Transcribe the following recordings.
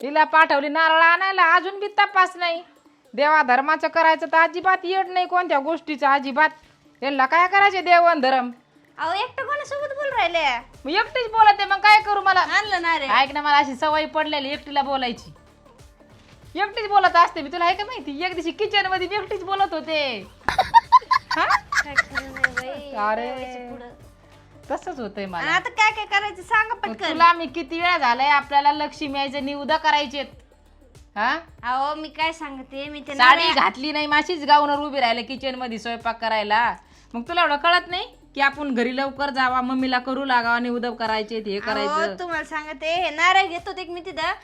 तिला पाठवली नारळ आणायला, अजून बी तपास नाही. देवा धर्माचं करायचं तर अजिबात येत नाही, कोणत्या गोष्टीचं अजिबात. यांना काय करायचे देवन धर्म. अहो एकटं कोणासोबत बोल राहिले? मग एकटीच बोलते, मग काय करू. मला आणलं ना रे. ऐक ना, मला अशी सवय पडलेली एकटीला बोलायची. एकटीच बोलत असते मी, तुला आहे का माहिती. एक दिवशी किचन मध्ये मी एकटीच बोलत होते. हा? काय खरं नाही बाई. अरे. करायचं पुढं. तसंच होतंय आणि मला. आता काय काय करायचं सांगा पटकन. तुला मी किती वेळा झालाय, आपल्याला लक्ष्मी यायचं निवद करायचे. हा, अहो मी काय सांगते, मी ते साडी घातली नाही, माशीच गाऊनवर उभी राहिले किचन मध्ये स्वयंपाक करायला. मग तुला एवढं कळत नाही की आपण घरी लवकर जावा, मम्मीला करू लागावा, निवद करायचे, हे करायचं. तुम्हाला सांगते, हे नारळ घेत होते मी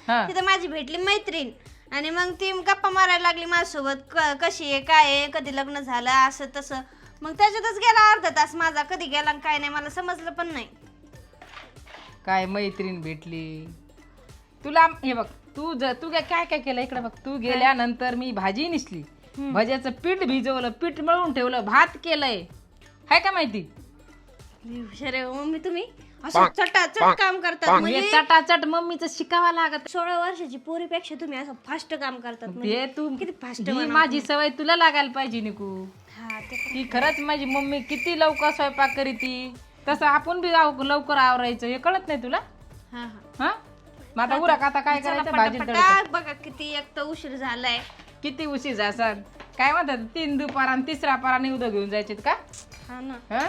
हा. तिथं माझी भेटली मैत्रीण. आणि मग ती गप्पा मारायला लागली माझ्यासोबत, कशी आहे काय आहे, कधी लग्न झालं, असं तसं. मग त्याच्यातच गेला अर्धा तास माझा, कधी गेला आणि काय नाही मला समजलं पण नाही. काय मैत्रीण भेटली तुला. हे बघ, तू काय काय केलं इकडे बघ. तू गेल्यानंतर मी भाजी निसली, भज्याचं पीठ भिजवलं, पीठ मळून ठेवलं, भात केलंय. हाय का माहिती. हुशार आहे मम्मी तुम्ही, असं चटाचट काम करतात. हे म्हणजे चटाचट मम्मीचं शिकावं लागत. 16 वर्षाची पोरीपेक्षा तुम्ही असं फास्ट काम करतात. म्हणजे हे तू किती फास्ट. ही माझी सवय तुला लागायला पाहिजे निकू. हा ते पण. ती खरंच माझी मम्मी किती लवकर स्वयंपाक करीती, तसं आपण बी लवकर आवरायचं. हे कळत नाही तुला. हा हा. हा, मग आता उरक, आता काय चला करायचं, भाजी पटापटा. बघा किती एक तर उशीर झालाय. किती उशीर असं काय म्हणतात, 3 दुपार आणि 3रा पारा निवद घेऊन जायचे का. हा ना. हा,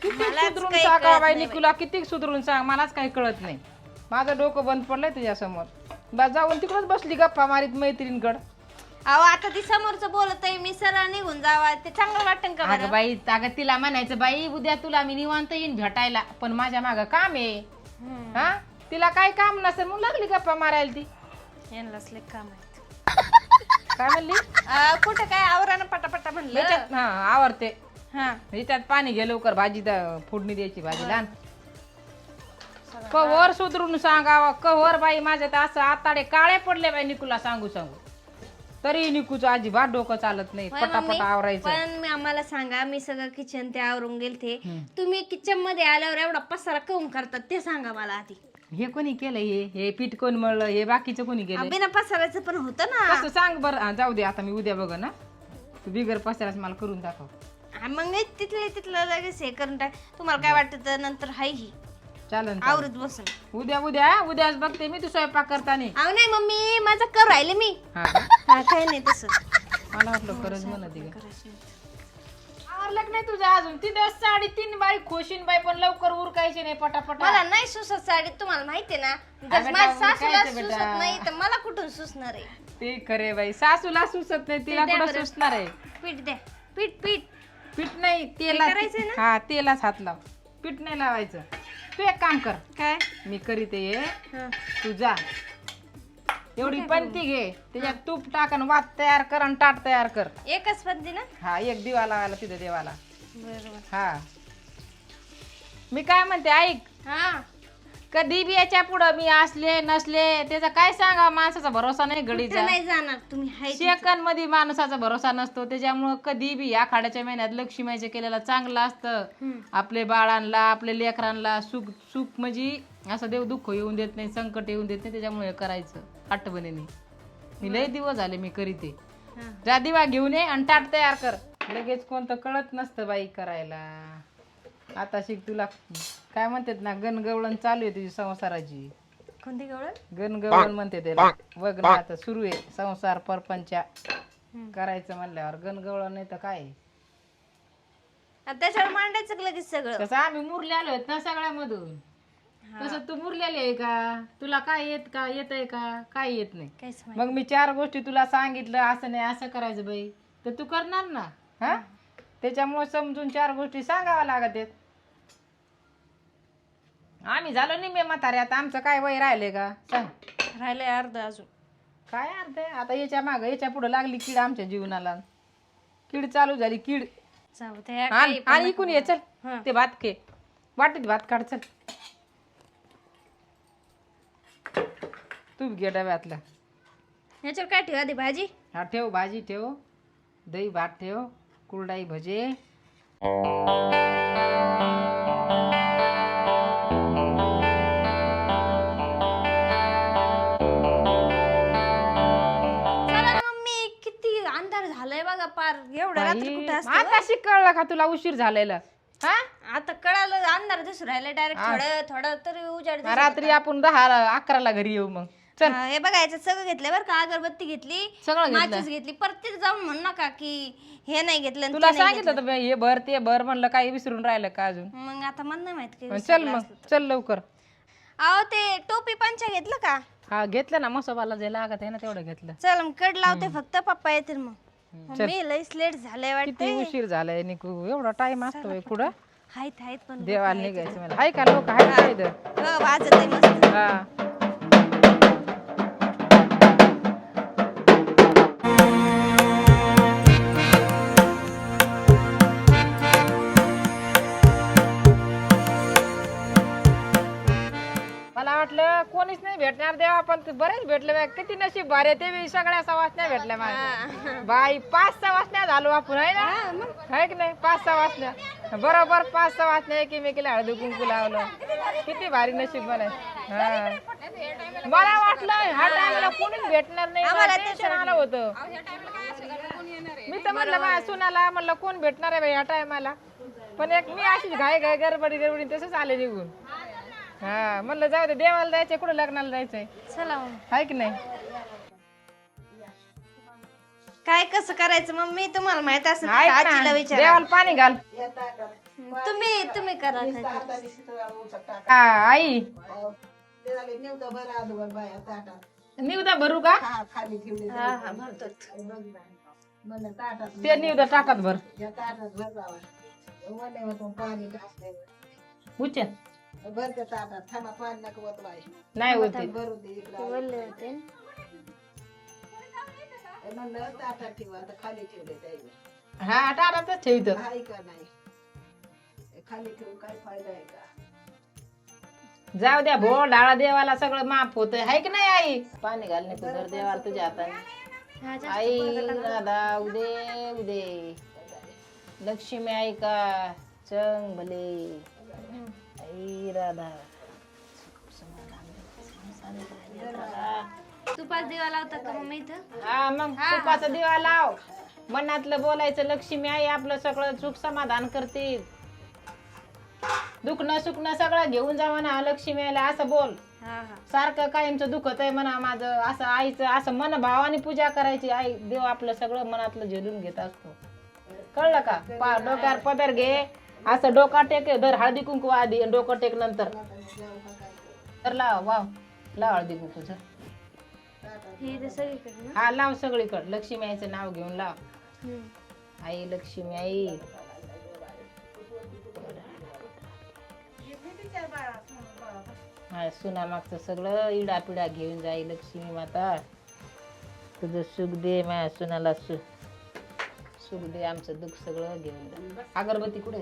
किती मलाच सुधरून काही सांगा कळत बाई नाही निकुला, किती सुधरून सांग, मलाच काही कळत नाही. माझं डोकं बंद पडलंय तुझ्यासमोर. जाऊन तिकडच बसली गप्पा मारीत मैत्रीणकडं. अहो आता ती समोरचं बोलत आहे, मी सरळ निघून जावा, ते चांगलं वाटतं का अगं बरं? बाई, अगं तिला म्हणायचं बाई उद्या तुला मी निवांत येईन भेटायला, पण माझ्या मागं काम आहे. हम्म. हा, तिला काय काम नसेल मग लागली गप्पा मारायला ती. यांनाच लय काम आहेत. काय म्हणली. कुठं काय आवरानं पटापटा म्हणलं. याच्यात हा आवडते. हा. त्यात पाणी घे लवकर, भाजी फोडणी द्यायची भाजी लहान. कवर सुधरून सांगावा, कवर बाई माझ्या तर असं आताडे काळे पडले बाई निकूला सांगू सांगू. तरी निकूचं अजिबात डोकं चालत नाही, होय मम्मी? पटापट आवरायचं. पण आम्हाला सांगा, मी सगळं किचन ते आवरून गेलते, तुम्ही किचन मध्ये आल्यावर एवढा पसारा काऊन करतात ते सांगा मला आधी. हे कोणी केलं, हे पीठ कोण मळलं, हे बाकीचं कोणी केलं. बिना पसाराचं पण होतं ना. कसं सांग बरं. जाऊ दे आता, मी उद्या बघ ना. तू बिगर पसाराच मला करून दाखव. मग मी तिथलं लगेच हे करून टाक. तुम्हाला काय वाटतं तर नंतर हाय ही चालन आवरत बसून. उद्याच बघते मी तू स्वयंपाक करताना. अहो नाही मम्मी, माझं कर राहिले मी. हा, हा काय नाही तसं. मला वाटलं खरंच म्हणत आवरलं नाही तुझं अजून. तिथं 3:30 बाई खोशीन बाई, पण लवकर उरकायची नाही पटापट. मला नाही सुसत साडी, तुम्हाला माहितीये ना. बेटा, जर माझ्या सासूला उरकायचं सुसत बेटा. नाही तर मला कुठून सुसणार आहे. ते खरे बाई, सासूला सुचत नाही, तिला द्या कुठं बरं. सुचणार आहे. पीठ द्या. पीठ पीठ. पीठ नाही, तेला. करायचंय ना? हा, तेलाच हात लाव, पीठ नाही लावायचं. तू एक काम कर, काय? मी करीते ये, हा. तू जा. एवढी पंती घे, त्याच्यात तूप टाक आणि वात तयार कर आणि ताट तयार कर. एकच पद्धती ना. हा, एक दिवा लावायला तिथे देवाला. बरोबर. हा, मी काय म्हणते ऐक. हा. कधी बी याच्या पुढं मी असले नसले त्याचा काय सांगा, माणसाचा भरोसा नाही कुठं घडीचा. नाही जाणार तुम्ही, हाय तिथं. सेकंद मध्ये माणसाचा भरोसा नसतो. त्याच्यामुळं कधी बी आखाड्याच्या महिन्यात लक्ष्मीचं केलेलं चांगलं असतं. हम्म. आपले बाळांना, आपल्या लेकरांना सुख सुख म्हणजे असं देव दुःख येऊन देत नाही, संकट येऊन देत नाही. त्याच्यामुळे करायचं आठवणीने. मी लय दिवस झाले मी करीते. हा. जा दिवा घेऊन ये आणि ताट तयार कर. लगेच कोणतं कळत नसतं बाई करायला. आता शिक, तुला काय म्हणतात ना, गणगवळण चालू आहे तुझी संसाराची. कोणती गवळण? गणगवळण म्हणते त्याला. बघ ना आता सुरू आहे संसार परपंचा करायचं म्हणल्यावर गणगवळण नाही तर काय. आता त्याच्यावर मांडायचं का लगेच सगळं? तसं आम्ही मुरले आलो आहेत ना सगळ्यामधून. तसं तू मुरलेली आहे का? तुला काय येतंय का? काय येत नाही. काहीच माहित. मग मी 4 गोष्टी तुला सांगितलं, असं नाही असं करायचं बाई, तर तू करणार ना. हा, त्याच्यामुळे समजून 4 गोष्टी सांगाव्या लागत आहेत. आम्ही झालो निम्मे म्हातारे, आता आमचं काय वय राहिले का सांग. राहिलंय अर्ध अजून. काय अर्थ आहे आता. याच्या पुढे लागली कीड आमच्या जीवनाला. कीड चालू झाली, कीड. जाऊ द्या, आणि काही पण आणि इकून ये चल. हा. ते भात खे, वाटीत भात काढ चल. तूप घे डब्यातला. ह्याच्यावर काय ठेवा आधी भाजी? हा ठेव, भाजी ठेव, दही भात ठेव, कुरडाई भजे. बघा पार एवढ्या रात्री कुठे असतं आता कळलं का तुला उशीर झालेला हा आता कळालं अंधार दिसून राहिलं डायरेक्ट थोडं थोडं तरी उजाड दिसत रात्री आपण 10-11 घरी येऊ मग चल हा, हे बघा याच्यात सगळं घेतलं बरं का अगरबत्ती घेतली सगळं घेतलं. माचीस घेतली परत जाऊन म्हणू नका की हे नाही घेतलं आणि तुला ते नाही सांगितलं तर हे भर ते भर म्हणलं काही विसरून राहिलं का अजून घेतलं. मग आता मला नाही माहित काही चल मग चल लवकर अहो ते टोपी पंचा घेतलं का हा घेतलं ना मसोबाला जे लागत आहे ना तेवढं घेतलं चल मग कड लावते फक्त पप्पा येतील मग मी लईच लेट झालंय वाटतं किती उशीर झालाय निकू एवढा टाइम असतो होय कुठं हायत पण देवाला निघायचं मला हाय का लोक हाय का इथं हो, वाजत आहे मस्त हा मला वाटलं कोणीच नाही भेटणार देवा पण ते बरेच भेटले बाई. किती नशीब भारी आहे. ते बी सगळ्या सवासण्या भेटल्या मला बाई 5 सवासण्या झालो आपण आहे ना आहे की नाही 5 सवासण्या बरोबर 5 सवासण्या एकमेकीला हळदी कुंकू लावलं किती भारी नशीब मला हा. मला वाटलं ह्या टायमाला कोणीच भेटणार नाही मला टेन्शन आलं होतं मी तर म्हणलं माझ्या सुनाला म्हणलं कोण भेटणार आहे बाई ह्या टायमाला पण एक मी अशीच घाई गडबडी तसंच आले निघून हा म्हणलं जाऊ दे देवाला जायचंय कुठं लग्नाला जायचंय चला मग. हाय की नाही काय कसं करायचं मग मी तुम्हाला माहित असेल हाय का? आजीला विचारा देवाला पाणी घाल तुम्ही करा हा आई निवदा भरू का ते निवदा टाकात भर उच्च नाही होते हा टाटाच ठेवत जाऊ द्या भो डाळा देवाला सगळं माफ होतंय हाय की नाही आई पाणी घालणे तुझं देवाला तुझ्या हाताने आई राधा उदे उदे लक्ष्मी आई का चंग भले आई राधा तुपास दिवा लावतात का मम्मी इथं हा मग तुपाचा दिवा लाव मनातलं बोलायचं लक्ष्मी आई आपलं सगळं सुख समाधान करते दुखणं सुखणं सगळं घेऊन जा म्हणा लक्ष्मी आईला असं बोल सारखं कायमचं दुखत आहे म्हणा माझं असं आईचं असं मन भावाने पूजा करायची आई देव आपलं सगळं मनातलं झेलून घेत असतो कळलं का डोक्यावर पदर घे असं डोका टेक धर हळदी कुंकू आधी आणि डोकं टेक नंतर तर लाव वाव लाव हळदी कुंकूच हा लाव सगळीकडे लक्ष्मी आईचं नाव घेऊन लाव आई लक्ष्मी आई हा सुना मागचं सगळं इडा पिडा घेऊन जाई लक्ष्मी माता तुझं सुख दे माझ्या सुनाला सुख दे आमचं दुःख सगळं घेऊन जा अगरबत्ती कुठे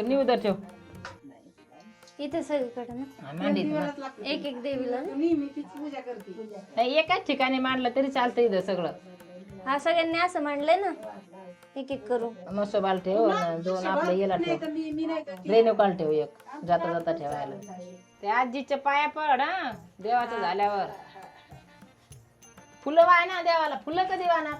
निवदर ठेव इथे सगळीकडे ना मांडीत एक एक देवीला नाही एकाच ठिकाणी मांडलं तरी चालतं इथं सगळं हा सगळ्यांनी असं मांडलंय ना एक एक करू मसोबाल ठेव आणि 2 आपलं याला ठेव रेणुकाल ठेव एक जाता जाता ठेवायला ते आजीच्या पाया पड हा देवाचं झाल्यावर फुलं वाहणार देवाला फुलं कधी वाहणार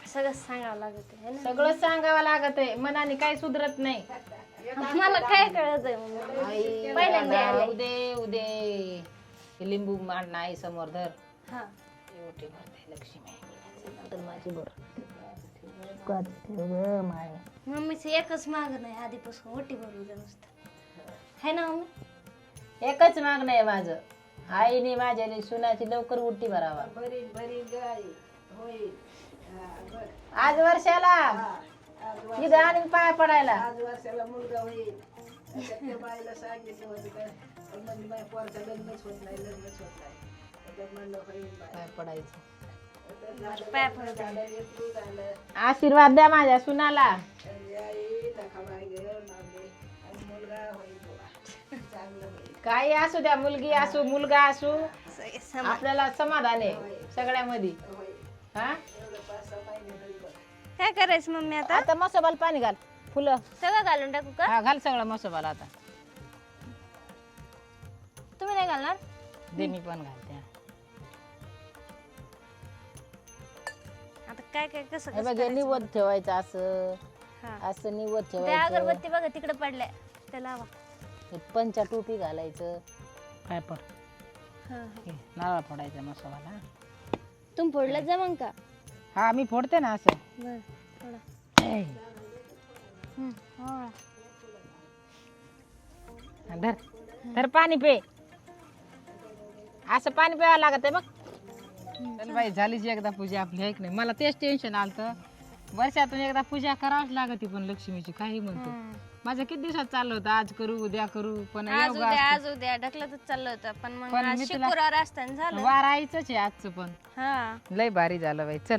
सगळं सांगावं लागत आहे ना सगळं सांगावं लागत आहे मनाने काही सुधरत नाही मला काय कळत आहे पहिल्यांदा उदे उदे हे लिंबू मांड आई समोर धर हा ओटी भरते लक्ष्मी माझी बर मम्मीचं एकच माग नाही आधीपासून ओटी भरू दे नुसतं है ना मम्मी एकच मागणं आहे माझं आईने माझ्या सुनाची लवकर उठी भरावा आज वर्षाला इथं आणि पाय पडायला पाय पडायचं पाय पडत आशीर्वाद द्या माझ्या सुनाला काही असू द्या मुलगी असू मुलगा असू आपल्याला समाधान आहे सगळ्यामध्ये हा काय करायचं मम्मी आता आता मसोबाला पाणी घाल फुलं सगळं घालून टाकू का हा घाल सगळं मसोबाला आता तुम्ही नाही घालणार दे मी पण घालते आता काय काय कसं हे कसं बघ हे निवड ठेवायचं असं हा. असं निवड त्या ठेवायचं. अगरबत्ती बघा तिकडे पडल्या त्या लावा. हे पंचा टोपी घालायचं. काय पण हा. हे, नारळ फोडायचा मसाला. तुम्ही फोडलं जमन का? हा मी फोडते ना असं. बर थोडा. ए, धर धर पाणी पे. असं पाणी प्यावं लागत आहे बघ. चल बाई झालीच एकदा पूजा आपली, आहे की नाही? मला तेच टेन्शन आलतं, वर्षातून एकदा पूजा करावंच लागते पण लक्ष्मीची, काही म्हणतो. माझं किती दिवसात चाललं होतं आज करू उद्या करू, पण आज योगा उद्या असतो. आज उद्या ढकलतच चाललं होतं पण मग पण आज मी तुला- शुक्रवार असताना झालं. वारायचंच आहे आजचं पण. हा लय भारी झालं बाई. चल